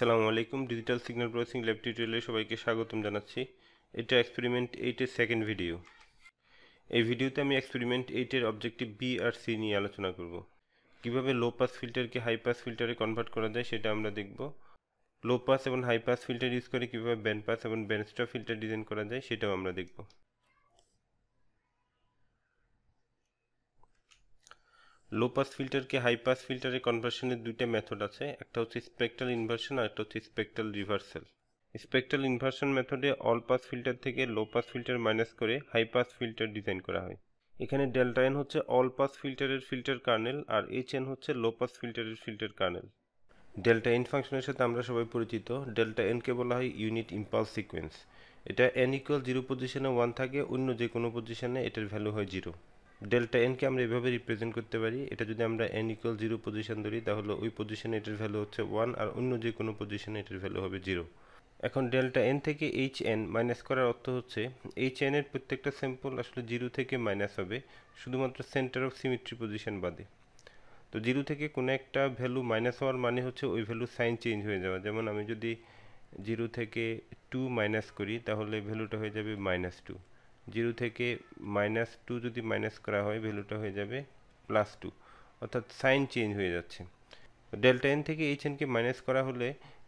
আসসালামু আলাইকুম। Digital signal processing lab টিউটোরিয়ালে সবাইকে স্বাগতম জানাচ্ছি। এটা এক্সপেরিমেন্ট 8 এর সেকেন্ড ভিডিও। এই ভিডিওতে আমি এক্সপেরিমেন্ট 8 এর অবজেক্টিভ বি আর সি নিয়ে আলোচনা করব। কিভাবে লো পাস ফিল্টারকে হাই পাস ফিল্টারে কনভার্ট করা যায় সেটা আমরা দেখব। লো পাস এবং হাই পাস ফিল্টার ইউজ করে কিভাবে ব্যান্ড পাস এবং ব্যান্ড স্টপ ফিল্টার ডিজাইন করা যায় সেটাও আমরা দেখব। লো পাস ফিল্টারকে হাই পাস ফিল্টারে কনভার্সনের দুইটা মেথড আছে, একটা হচ্ছে স্পেকট্রাল ইনভার্সন আর একটা হচ্ছে স্পেকট্রাল রিভার্সাল। স্পেকট্রাল ইনভার্সন মেথডে অল পাস ফিল্টার থেকে লো পাস ফিল্টার মাইনাস করে হাই পাস ফিল্টার ডিজাইন করা হয়। এখানে ডেল্টা এন হচ্ছে অল পাস ফিল্টারের ফিল্টার কার্নেল আর এইচ এন হচ্ছে লো পাস ফিল্টারের ফিল্টার কার্নেল। ডেল্টা এন ফাংশনের সাথে আমরা সবাই পরিচিত। ডেল্টা এনকে বলা হয় ইউনিট ইম্পালস সিকোয়েন্স। এটা এন ইকুয়াল 0 পজিশনে 1 থাকে, অন্য যে কোনো পজিশনে এটার ভ্যালু হয় 0। ডেল্টা এনকে আমরা এভাবে রিপ্রেজেন্ট করতে পারি, এটা যদি আমরা এন ইকুয়াল 0 পজিশন ধরি তাহলে ওই পজিশনে এটার ভ্যালু হচ্ছে 1 আর অন্য যে কোনো পজিশনে এটার ভ্যালু হবে 0। এখন ডেল্টা এন থেকে এইচ এন মাইনাস করার অর্থ হচ্ছে এইচ এন এর প্রত্যেকটা স্যাম্পল আসলে 0 থেকে মাইনাস হবে, শুধুমাত্র সেন্টার অফ সিমেট্রি পজিশন বাদে। তো 0 থেকে কোনো একটা ভ্যালু মাইনাস হওয়ার মানে হচ্ছে ওই ভ্যালু সাইন চেঞ্জ হয়ে যাওয়া। যেমন আমি যদি 0 থেকে 2 মাইনাস করি তাহলে ভ্যালুটা হয়ে যাবে -2। 0 থেকে -2 যদি মাইনাস করা হয় ভ্যালুটা হয়ে যাবে +2, অর্থাৎ সাইন চেঞ্জ হয়ে যাচ্ছে। ডেল্টা এন থেকে এইচ এনকে মাইনাস করা হলে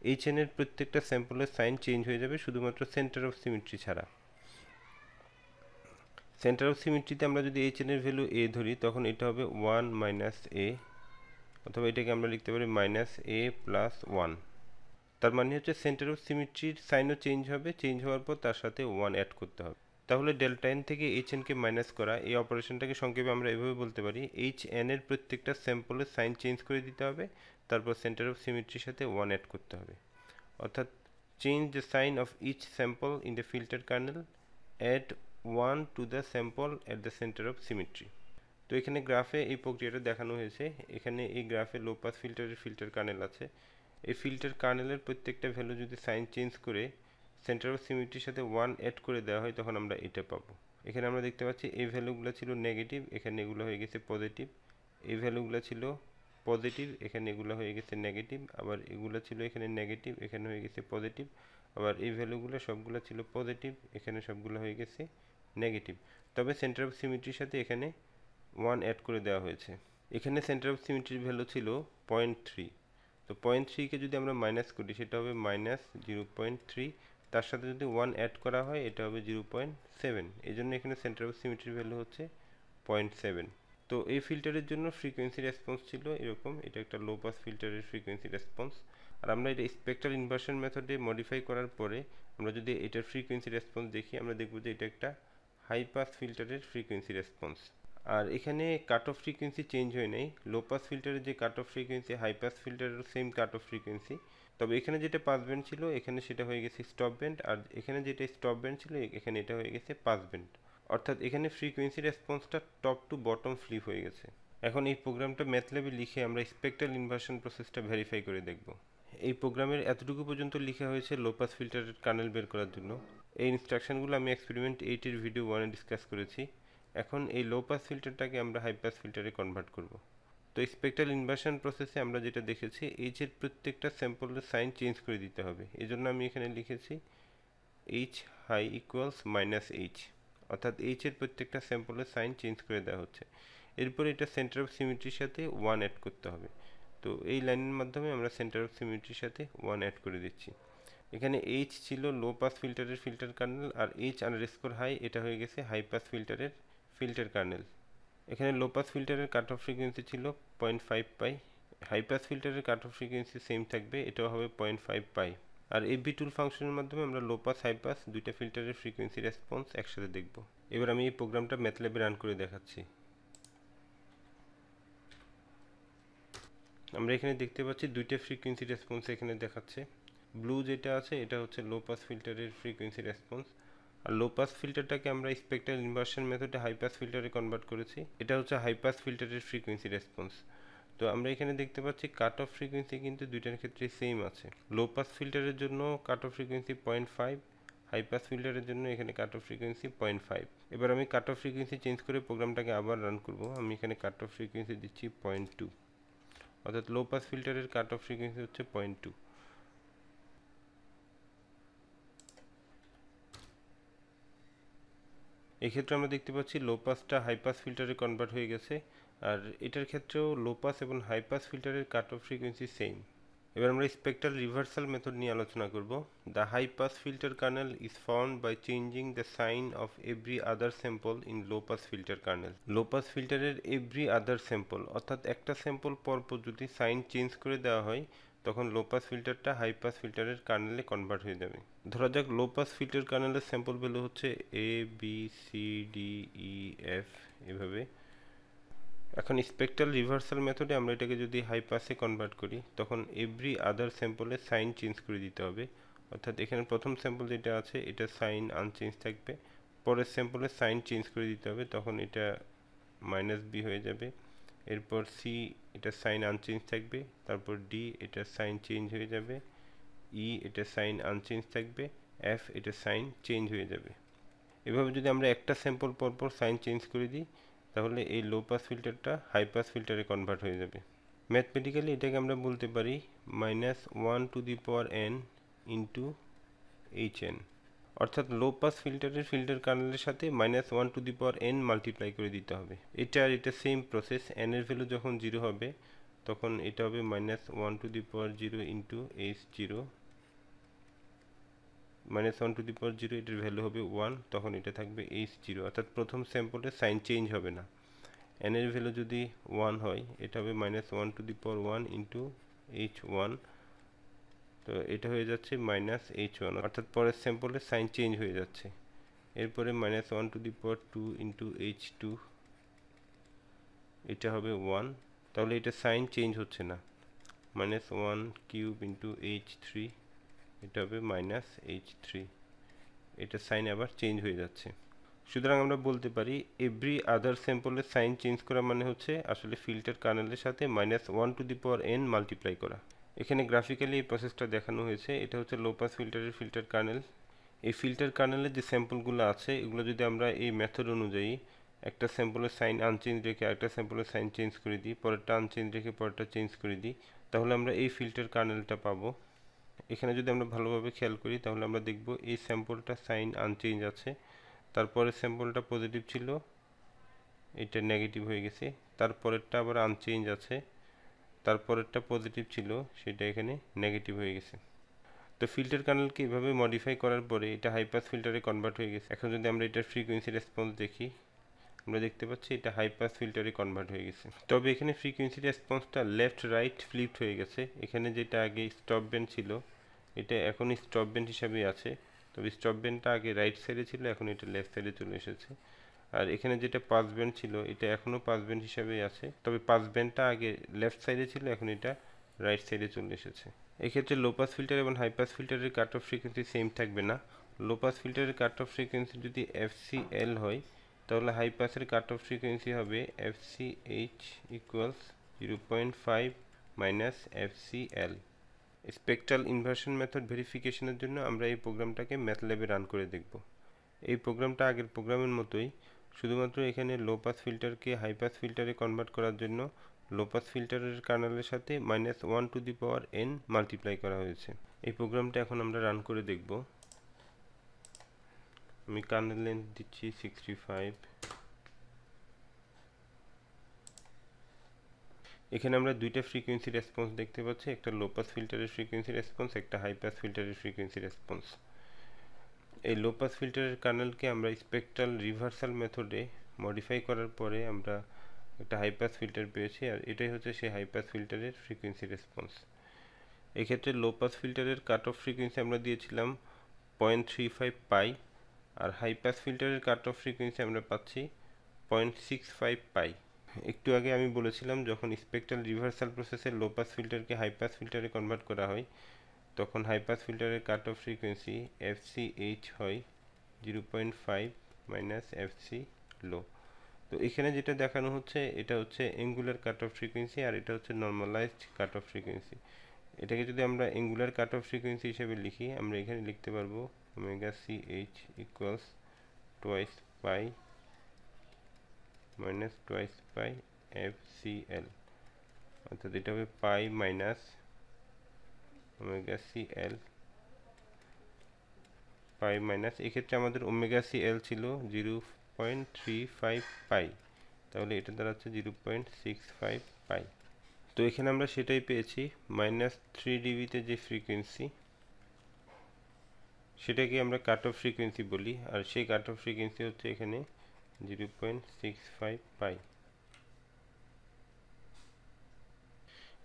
এইচ এন এর প্রত্যেকটা স্যাম্পলের সাইন চেঞ্জ হয়ে যাবে, শুধুমাত্র সেন্টার অফ সিমেট্রি ছাড়া। সেন্টার অফ সিমেট্রিতে আমরা যদি এইচ এন এর ভ্যালু এ ধরি তখন এটা হবে 1 - a, অথবা এটাকে আমরা লিখতে পারি -a+1। তার মানে হচ্ছে সেন্টার অফ সিমেট্রির সাইনও চেঞ্জ হবে, চেঞ্জ হওয়ার পর তার সাথে 1 অ্যাড করতে হবে। তাহলে ডেল্টা এন থেকে এইচ এনকে মাইনাস করা এই অপারেশনটাকে সংক্ষেপে আমরা এভাবে বলতে পারি, এইচ এন এর প্রত্যেকটা স্যাম্পলের সাইন চেঞ্জ করে দিতে হবে, তারপর সেন্টার অফ সিমেট্রির সাথে 1 অ্যাড করতে হবে। অর্থাৎ change the sign of each sample in the filter kernel, add 1 to the sample at the centre of symmetry. তো এখানে গ্রাফে এই প্রক্রিয়াটা দেখানো হয়েছে। এখানে এই গ্রাফে লো পাস ফিল্টারের ফিল্টার কার্নেল আছে। এই ফিল্টার কার্নেলের প্রত্যেকটা ভ্যালু যদি সাইন চেঞ্জ করে সেন্টার অফ সিমেট্রির সাথে 1 অ্যাড করে দেওয়া হয় তখন আমরা এটা পাবো। এখানে আমরা দেখতে পাচ্ছি এই ভ্যালুগুলো ছিল নেগেটিভ, এখানে এগুলো হয়ে গেছে পজিটিভ। এই ভ্যালুগুলো ছিল পজিটিভ, এখানে এগুলো হয়ে গেছে নেগেটিভ। আবার এগুলো ছিল এখানে নেগেটিভ, এখানে হয়ে গেছে পজিটিভ। আবার এই ভ্যালুগুলো সবগুলো ছিল পজিটিভ, এখানে সবগুলো হয়ে গেছে নেগেটিভ। তবে সেন্টার অফ সিমেট্রির সাথে এখানে 1 অ্যাড করে দেওয়া হয়েছে। এখানে সেন্টার অফ সিমেট্রির ভ্যালু ছিল 0.3। তো 0.3কে যদি আমরা মাইনাস করি সেটা হবে -0.3, তার সাথে যদি 1 অ্যাড করা হয় এটা হবে 0.7। এই জন্য এখানে সেন্টার অফ সিমেট্রির ভ্যালু হচ্ছে 0.7। তো এই ফিল্টারের জন্য ফ্রিকোয়েন্সি রেসপন্স ছিল এরকম, এটা একটা লো পাস ফিল্টারের ফ্রিকোয়েন্সি রেসপন্স। আর আমরা এটা স্পেকট্রাল ইনভার্সন মেথডে মডিফাই করার পরে আমরা যদি এটার ফ্রিকোয়েন্সি রেসপন্স দেখি আমরা দেখব যে এটা একটা হাই পাস ফিল্টারের ফ্রিকোয়েন্সি রেসপন্স। আর এখানে কাট অফ ফ্রিকোয়েন্সি চেঞ্জ হয় নাই। লো পাস ফিল্টারের যে cut off frequency high pass ফিল্টারের সেম কাট অফ ফ্রিকোয়েন্সি, তবে এখানে যেটা পাস ব্যান্ড ছিল এখানে সেটা হয়ে গেছে স্টপ ব্যান্ড, আর এখানে যেটা স্টপ ব্যান্ড ছিল এখানে এটা হয়ে গেছে পাস ব্যান্ড। অর্থাৎ এখানে ফ্রিকোয়েন্সি রেসপন্সটা টপ টু বটম ফ্লিপ হয়ে গেছে। এখন এই প্রোগ্রামটা ম্যাথল্যাবে লিখে আমরা স্পেকট্রাল ইনভার্সন প্রসেসটা ভেরিফাই করে দেখব। এই প্রোগ্রামের এতটুকু পর্যন্ত লেখা হয়েছে লো পাস ফিল্টারের কার্নেল বের করার জন্য। এই ইনস্ট্রাকশনগুলো আমি এক্সপেরিমেন্ট 8 এর ভিডিও 1 এ ডিসকাস করেছি। এখন এই লো পাস ফিল্টারটাকে আমরা হাই পাস ফিল্টারে কনভার্ট করব। তো স্পেকট্রাল ইনভার্সন প্রসেসে আমরা যেটা দেখেছি এইচ এর প্রত্যেকটা স্যাম্পলের সাইন চেঞ্জ করে দিতে হবে। এই জন্য আমি এখানে লিখেছি এইচ হাই ইকুয়ালস -h, অর্থাৎ এইচ এর প্রত্যেকটা স্যাম্পলের সাইন চেঞ্জ করে দেওয়া হচ্ছে। এরপর এটা সেন্টার অফ সিমেট্রির সাথে 1 অ্যাড করতে হবে। তো এই লাইনের মাধ্যমে আমরা সেন্টার অফ সিমেট্রির সাথে 1 অ্যাড করে দিচ্ছি। এখানে এইচ ছিল লো পাস ফিল্টারের ফিল্টার কার্নেল, আর এইচ আন্ডারস্কোর হাই এটা হয়ে গেছে হাই পাস ফিল্টারের ফিল্টার কার্নেল। এখানে লো পাস ফিল্টারের কাট অফ ফ্রিকোয়েন্সি ছিল 0.5 পাই, হাই পাস ফিল্টারের কাট অফ ফ্রিকোয়েন্সি সেম থাকবে, এটাও হবে 0.5 পাই। আর এফবি টুল ফাংশনের মাধ্যমে আমরা লো পাস হাই পাস দুইটা ফিল্টারের ফ্রিকোয়েন্সি রেসপন্স একসাথে দেখব। এবার আমি এই প্রোগ্রামটা ম্যাথল্যাবে রান করে দেখাচ্ছি। আমরা এখানে দেখতে পাচ্ছি দুইটা ফ্রিকোয়েন্সি রেসপন্স এখানে দেখাচ্ছে। ব্লু যেটা আছে এটা হচ্ছে লো পাস ফিল্টারের ফ্রিকোয়েন্সি রেসপন্স, আর লো পাস ফিল্টারটাকে আমরা স্পেকট্রাল ইনভার্সন মেথডে হাই পাস ফিল্টারে কনভার্ট করেছি, এটা হচ্ছে হাই পাস ফিল্টারের ফ্রিকোয়েন্সি রেসপন্স। তো আমরা এখানে দেখতে পাচ্ছি কাট অফ ফ্রিকোয়েন্সি কিন্তু দুইটার ক্ষেত্রে সেম আছে। লো পাস ফিল্টারের জন্য cut off frequency 0.5, high pass ফিল্টারের জন্য এখানে কাট অফ ফ্রিকোয়েন্সি 0.5। এবার আমি কাট অফ ফ্রিকোয়েন্সি চেঞ্জ করে প্রোগ্রামটাকে আবার রান করব। আমি এখানে কাট অফ ফ্রিকোয়েন্সি দিচ্ছি 0.2, অর্থাৎ লো পাস ফিল্টারের কাট অফ ফ্রিকোয়েন্সি হচ্ছে 0.2। এক্ষেত্রে আমরা দেখতে পাচ্ছি লো পাসটা হাই পাস ফিল্টারে কনভার্ট হয়ে গেছে, আর এটার ক্ষেত্রেও লো পাস এবং হাই পাস ফিল্টারের কাট অফ ফ্রিকোয়েন্সি সেম। এবার আমরা স্পেকট্রাল রিভার্সাল মেথড নিয়ে আলোচনা করব। The high pass filter kernel is found by changing the sign of every other sample in low pass filter kernel. Low pass ফিল্টারের every other sample অর্থাৎ একটা sample পরপর যদি সাইন চেঞ্জ করে দেওয়া হয় তখন লো পাস ফিল্টারটা হাই পাস ফিল্টারের কার্নেলে কনভার্ট হয়ে যাবে। ধরা যাক লো পাস ফিল্টার কার্নেলের স্যাম্পল ভ্যালু হচ্ছে A B C D E F এভাবে। এখন স্পেকট্রাল রিভার্সাল মেথডে আমরা এটাকে যদি হাই পাসে কনভার্ট করি তখন এভরি আদার স্যাম্পলের সাইন চেঞ্জ করে দিতে হবে। অর্থাৎ এখানে প্রথম স্যাম্পল যেটা আছে এটা সাইন আনচেঞ্জ থাকবে, পরের স্যাম্পলের সাইন চেঞ্জ করে দিতে হবে, তখন এটা মাইনাস বি হয়ে যাবে। এরপর সি এটা সাইন আনচেঞ্জ থাকবে, তারপর ডি এটা সাইন চেঞ্জ হয়ে যাবে, ই এটা সাইন আনচেঞ্জ থাকবে, এফ এটা সাইন চেঞ্জ হয়ে যাবে। এভাবে যদি আমরা একটা স্যাম্পল পরপর সাইন চেঞ্জ করে দিই তাহলে এই লো পাস ফিল্টারটা হাই পাস ফিল্টারে কনভার্ট হয়ে যাবে। ম্যাথমেটিক্যালি এটাকে আমরা বলতে পারি -1n ইন্টু hn, অর্থাৎ লো পাস ফিল্টারের ফিল্টার কার্নেলের সাথে -1n মাল্টিপ্লাই করে দিতে হবে। এটা আর এটা সেম প্রসেস, n এর ভ্যালু যখন 0 হবে তখন এটা হবে -1 ইন্টু h0, -1 এটার ভ্যালু হবে 1, তখন এটা থাকবে h0, অর্থাৎ প্রথম স্যাম্পলে সাইন চেঞ্জ হবে না। n এর ভ্যালু যদি 1 হয় এটা হবে -1 ইন্টু h1, তো এটা হয়ে যাচ্ছে -h1, অর্থাৎ পরের স্যাম্পলে সাইন চেঞ্জ হয়ে যাচ্ছে। এরপরে -1 ইন্টু h2, এটা হবে 1, তাহলে এটা সাইন চেঞ্জ হচ্ছে না। -1³ ইন্টু h3, এটা হবে -h3, এটা সাইন আবার চেঞ্জ হয়ে যাচ্ছে। সুতরাং আমরা বলতে পারি এভরি আদার স্যাম্পলের সাইন চেঞ্জ করা মানে হচ্ছে আসলে ফিল্টার কার্নেলের সাথে -1n মাল্টিপ্লাই করা। এখানে গ্রাফিক্যালি এই প্রসেসটা দেখানো হয়েছে। এটা হচ্ছে লো পাস ফিল্টারের ফিল্টার কার্নেল। এই ফিল্টার কার্নেলের যে স্যাম্পলগুলো আছে এগুলো যদি আমরা এই মেথড অনুযায়ী একটা স্যাম্পলের সাইন আনচেঞ্জ রেখে আরেকটা স্যাম্পলের সাইন চেঞ্জ করে দিই, পরেরটা আনচেঞ্জ রেখে পরেরটা চেঞ্জ করে দিই, তাহলে আমরা এই ফিল্টার কার্নেলটা পাবো। এখানে যদি আমরা ভালোভাবে খেয়াল করি তাহলে আমরা দেখব এই স্যাম্পলটা সাইন আনচেঞ্জ আছে, তারপরে স্যাম্পলটা পজিটিভ ছিল এটা নেগেটিভ হয়ে গেছে, তারপরেরটা আবার আনচেঞ্জ আছে, তারপরেরটা পজিটিভ ছিল সেটা এখানে নেগেটিভ হয়ে গেছে। তো ফিল্টার কার্নেলকে এভাবে মডিফাই করার পরে এটা হাই পাস ফিল্টারে কনভার্ট হয়ে গেছে। এখন যদি আমরা এটার ফ্রিকোয়েন্সি রেসপন্স দেখি আমরা দেখতে পাচ্ছি এটা হাই পাস ফিল্টারে কনভার্ট হয়ে গেছে। তবে এখানে ফ্রিকোয়েন্সি রেসপন্সটা লেফট রাইট ফ্লিপড হয়ে গেছে। এখানে যেটা আগে স্টপ ব্যান্ড ছিল এটা এখন স্টপ ব্যান্ড হিসাবেই আছে, তবে স্টপ ব্যান্ডটা আগে রাইট সাইডে ছিল এখন এটা লেফট সাইডে চলে এসেছে। আর এখানে যেটা পাস ব্যান্ড ছিল এটা এখনও পাস ব্যান্ড হিসাবেই আছে, তবে পাস ব্যান্ডটা আগে লেফট সাইডে ছিল এখন এটা রাইট সাইডে চলে এসেছে। এক্ষেত্রে লো পাস ফিল্টার এবং হাই পাস ফিল্টারের কাট অফ ফ্রিকোয়েন্সি সেম থাকবে না। লো পাস ফিল্টারের কাট অফ ফ্রিকোয়েন্সি যদি FCL হয় তাহলে হাই পাসের কাট অফ ফ্রিকোয়েন্সি হবে FCH equals 0.5 minus FCL। Spectral inversion method ভেরিফিকেশনের জন্য আমরা এই প্রোগ্রামটাকে ম্যাথল্যাবে রান করে দেখব। এই প্রোগ্রামটা আগের প্রোগ্রামের মতোই, শুধুমাত্র এখানে লো পাস ফিল্টারকে হাই পাস ফিল্টারে কনভার্ট করার জন্য লো পাস ফিল্টারের কার্নেলের সাথে -1n মাল্টিপ্লাই করা হয়েছে। এই প্রোগ্রামটা এখন আমরা রান করে দেখব। আমি কার্নেল লেন্থ দিচ্ছি 65। এখানে আমরা দুইটা ফ্রিকোয়েন্সি রেসপন্স দেখতে পাচ্ছি, একটা লো পাস ফিল্টারের ফ্রিকোয়েন্সি রেসপন্স, একটা হাই পাস ফিল্টারের ফ্রিকোয়েন্সি রেসপন্স। এই লো পাস ফিল্টারের কার্নেলকে আমরা স্পেকট্রাল রিভার্সাল মেথডে মডিফাই করার পরে আমরা একটা হাই পাস ফিল্টার পেয়েছি, আর এটাই হচ্ছে সেই হাই পাস ফিল্টারের ফ্রিকোয়েন্সি রেসপন্স। এক্ষেত্রে লো পাস ফিল্টারের কাট অফ ফ্রিকোয়েন্সি আমরা দিয়েছিলাম 0.35 পাই, আর হাই পাস ফিল্টারের কাট অফ ফ্রিকোয়েন্সি আমরা পাচ্ছি 0.65 পাই। একটু আগে আমি বলেছিলাম যখন স্পেকট্রাল রিভার্সাল প্রসেসে লো পাস ফিল্টারকে হাই পাস ফিল্টারে কনভার্ট করা হয় তখন হাই পাস ফিল্টারের কাট অফ ফ্রিকোয়েন্সি FCH হয় 0.5 মাইনাস FC লো। তো এখানে যেটা দেখানো হচ্ছে এটা হচ্ছে অ্যাঙ্গুলার কাট অফ ফ্রিকোয়েন্সি আর এটা হচ্ছে নর্মালাইজড কাট অফ ফ্রিকোয়েন্সি। এটাকে যদি আমরা অ্যাঙ্গুলার কাট অফ ফ্রিকোয়েন্সি হিসেবে লিখি আমরা এখানে লিখতে পারবো ওমেগা CH ইকুয়ালস টুয়াইস পাই মাইনাস টুয়াইস পাই FCL, অর্থাৎ এটা হবে পাই মাইনাস ওমেগা CL পাই মাইনাস, এক্ষেত্রে আমাদের ওমেগা CL ছিল 0.35 পাই, তাহলে এটা দাঁড়াচ্ছে 0.65 পাই। তো এখানে আমরা সেটাই পেয়েছি, -3 ডিবিতে যে ফ্রিকোয়েন্সি সেটাকে আমরা কাট অফ ফ্রিকোয়েন্সি বলি, আর সেই কাট অফ ফ্রিকোয়েন্সি হচ্ছে এখানে 0.65 পাই।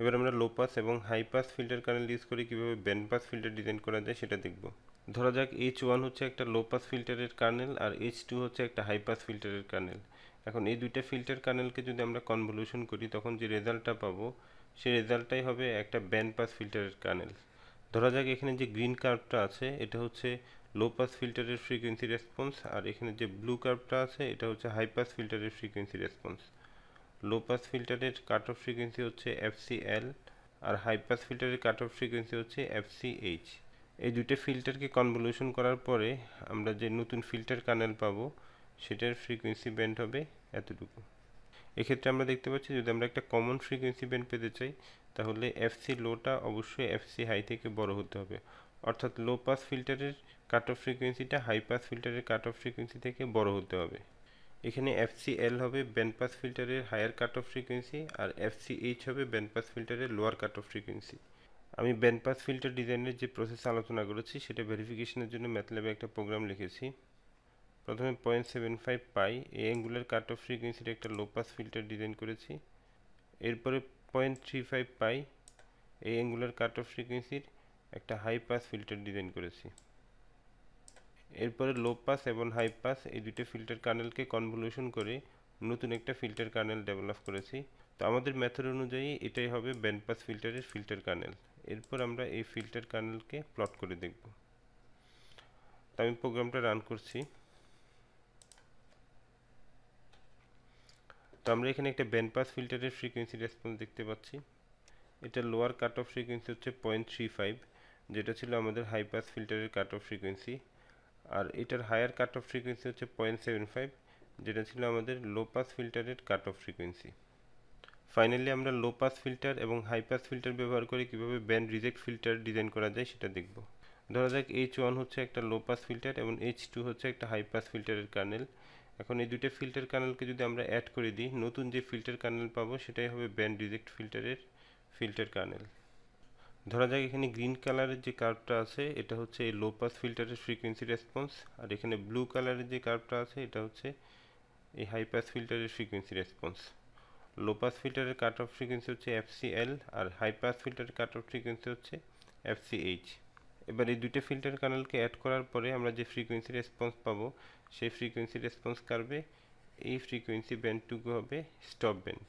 এবার আমরা লো পাস এবং high pass filter kernel use করে কীভাবে ব্যান্ড পাস ফিল্টার ডিজাইন করা যায় সেটা দেখব। ধরা যাক H1 হচ্ছে একটা লো পাস ফিল্টারের কার্নেল আর H2 হচ্ছে একটা হাই পাস ফিল্টারের কার্নেল। এখন এই দুইটা ফিল্টার কার্নেলকে যদি আমরা কনভলিউশন করি তখন যে রেজাল্টটা পাবো সেই রেজাল্টটাই হবে একটা ব্যান্ড পাস ফিল্টারের কার্নেল। ধরা যাক এখানে যে গ্রিন কার্ভটা আছে এটা হচ্ছে লো পাস ফিল্টারের ফ্রিকোয়েন্সি রেসপন্স, আর এখানে যে ব্লু কার্ভটা আছে এটা হচ্ছে হাই পাস ফিল্টারের ফ্রিকোয়েন্সি রেসপন্স। লো পাস ফিল্টারের কাট অফ ফ্রিকোয়েন্সি হচ্ছে FCL আর হাই পাস ফিল্টারের কাট অফ ফ্রিকোয়েন্সি হচ্ছে FCH। এই দুটো ফিল্টারকে কনভলিউশন করার পরে আমরা যে নতুন ফিল্টার কার্নেল পাবো সেটার ফ্রিকোয়েন্সি ব্যান্ড হবে এতটুকু। এক্ষেত্রে আমরা দেখতে পাচ্ছি যদি আমরা একটা কমন ফ্রিকোয়েন্সি ব্যান্ড পেতে চাই তাহলে FC লোটা অবশ্যই FC হাই থেকে বড় হতে হবে, অর্থাৎ লো পাস ফিল্টারের কাট অফ ফ্রিকোয়েন্সিটা হাই পাস ফিল্টারের কাট অফ ফ্রিকোয়েন্সি থেকে বড় হতে হবে। এখানে FCL হবে ব্যান্ড পাস ফিল্টারের হায়ার কাট অফ ফ্রিকোয়েন্সি আর FCH হবে ব্যান্ড পাস ফিল্টারের লোয়ার কাট অফ ফ্রিকোয়েন্সি। আমি ব্যান্ড পাস ফিল্টার ডিজাইনের যে প্রসেস আলোচনা করেছি সেটা ভেরিফিকেশনের জন্য ম্যাথল্যাবে একটা প্রোগ্রাম লিখেছি। প্রথমে 0.75 পাই এই অ্যাঙ্গুলার কাট অফ ফ্রিকোয়েন্সির একটা লো পাস ফিল্টার ডিজাইন করেছি। এরপরে 0.35 পাই এই অ্যাঙ্গুলার কাট অফ ফ্রিকোয়েন্সির একটা হাই পাস ফিল্টার ডিজাইন করেছি। এরপরে লো পাস এবং হাই পাস এই দুটো ফিল্টার কার্নেলকে কনভলিউশন করে নতুন একটা ফিল্টার কার্নেল ডেভেলপ করেছি। তো আমাদের মেথড অনুযায়ী এটাই হবে ব্যান্ড পাস ফিল্টারের ফিল্টার কার্নেল। এরপর আমরা এই ফিল্টার কার্নেলকে প্লট করে দেখব। তো আমি প্রোগ্রামটা রান করছি। তো আমরা এখানে একটা ব্যান্ড পাস ফিল্টারের ফ্রিকোয়েন্সি রেসপন্স দেখতে পাচ্ছি। এটা লোয়ার কাট অফ ফ্রিকোয়েন্সি হচ্ছে 0.35, যেটা ছিল আমাদের হাই পাস ফিল্টারের কাট অফ ফ্রিকোয়েন্সি, আর এটার হায়ার কাট অফ ফ্রিকোয়েন্সি হচ্ছে 0.75, যেটা ছিল আমাদের লো পাস ফিল্টারের কাট অফ ফ্রিকোয়েন্সি। ফাইনালি আমরা লো পাস ফিল্টার এবং হাই পাস ফিল্টার ব্যবহার করে কীভাবে ব্যান্ড রিজেক্ট ফিল্টার ডিজাইন করা যায় সেটা দেখব। ধরা যাক H1 হচ্ছে একটা লো পাস ফিল্টার এবং H2 হচ্ছে একটা হাই পাস ফিল্টারের কার্নেল। এখন এই দুটো ফিল্টার কার্নেলকে যদি আমরা অ্যাড করে দিই নতুন যে ফিল্টার কার্নেল পাবো সেটাই হবে ব্যান্ড রিজেক্ট ফিল্টারের ফিল্টার কার্নেল। ধরা যাক এখানে গ্রিন কালারের যে কার্ভটা আছে এটা হচ্ছে এই লো পাস ফিল্টারের ফ্রিকোয়েন্সি রেসপন্স, আর এখানে ব্লু কালারের যে কার্ভটা আছে এটা হচ্ছে এই হাই পাস ফিল্টারের ফ্রিকোয়েন্সি রেসপন্স। লো পাস ফিল্টারের কাট অফ ফ্রিকোয়েন্সি হচ্ছে FCL আর হাই পাস ফিল্টারের কাট অফ ফ্রিকোয়েন্সি হচ্ছে FCH। এবার এই দুটো ফিল্টার কার্নেলকে অ্যাড করার পরে আমরা যে ফ্রিকোয়েন্সি রেসপন্স পাবো সেই ফ্রিকোয়েন্সি রেসপন্স কার্ভে এই ফ্রিকোয়েন্সি ব্যান্ডটুকু হবে স্টপ ব্যান্ড,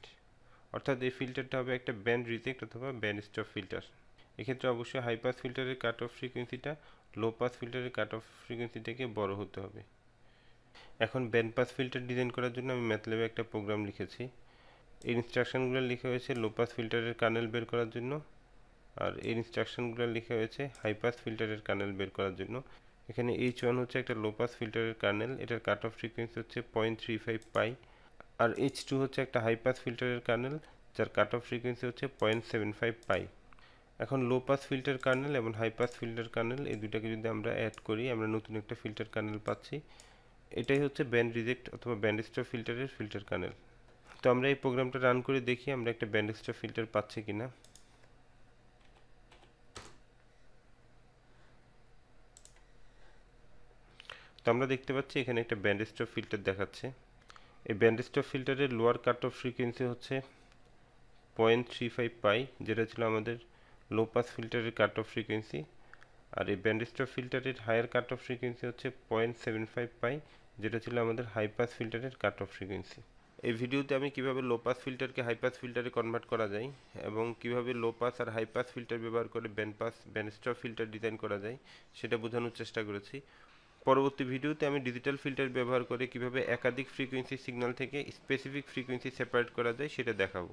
অর্থাৎ এই ফিল্টারটা হবে একটা ব্যান্ড রিজেক্ট অথবা ব্যান্ড স্টপ ফিল্টার। এক্ষেত্রে অবশ্যই হাই পাস ফিল্টারের কাট অফ ফ্রিকোয়েন্সিটা লো পাস ফিল্টারের কাট অফ ফ্রিকোয়েন্সি থেকে বড় হতে হবে। এখন ব্যান্ড পাস ফিল্টার ডিজাইন করার জন্য আমি ম্যাথল্যাবে একটা প্রোগ্রাম লিখেছি। এই ইনস্ট্রাকশনগুলো লেখা হয়েছে লো পাস ফিল্টারের কার্নেল বের করার জন্য, আর এই ইনস্ট্রাকশনগুলো লেখা হয়েছে হাই পাস ফিল্টারের কার্নেল বের করার জন্য। এখানে H1 হচ্ছে একটা লো পাস ফিল্টারের কার্নেল, এটার কাট অফ ফ্রিকোয়েন্সি হচ্ছে 0.35 পাই, আর H2 হচ্ছে একটা হাই পাস ফিল্টারের কার্নেল যার কাট অফ ফ্রিকোয়েন্সি হচ্ছে 0.75 পাই। এখন লো পাস ফিল্টার কার্নেল এবং হাই পাস ফিল্টার কার্নেল এই দুটাকে যদি আমরা অ্যাড করি আমরা নতুন একটা ফিল্টার কার্নেল পাচ্ছি। এটাই হচ্ছে ব্যান্ড রিজেক্ট অথবা ব্যান্ড স্টপ ফিল্টারের ফিল্টার কার্নেল। তো আমরা এই প্রোগ্রামটা রান করে দেখি আমরা একটা ব্যান্ড স্টপ ফিল্টার পাচ্ছি কিনা। তো আমরা দেখতে পাচ্ছি এখানে একটা ব্যান্ড স্টপ ফিল্টার দেখাচ্ছে। এই ব্যান্ড স্টপ ফিল্টারের লোয়ার কাট অফ ফ্রিকোয়েন্সি হচ্ছে 0.35 পাই, যেটা ছিল আমাদের লো পাস ফিল্টারের কাট অফ ফ্রিকোয়েন্সি, আর এই ব্যান্ড স্টপ ফিল্টারের হায়ার কাট অফ ফ্রিকোয়েন্সি হচ্ছে 0.75 পাই, যেটা ছিল আমাদের হাই পাস ফিল্টারের কাট অফ ফ্রিকোয়েন্সি। এই ভিডিওতে আমি কিভাবে লো পাস ফিল্টারকে হাই পাস ফিল্টারে কনভার্ট করা যায় এবং কিভাবে লো পাস আর হাই পাস ফিল্টার ব্যবহার করে ব্যান্ড স্টপ ফিল্টার ডিজাইন করা যায় সেটা বোঝানোর চেষ্টা করেছি। পরবর্তী ভিডিওতে আমি ডিজিটাল ফিল্টার ব্যবহার করে কিভাবে একাধিক ফ্রিকোয়েন্সি সিগন্যাল থেকে স্পেসিফিক ফ্রিকোয়েন্সি সেপারেট করা যায় সেটা দেখাবো।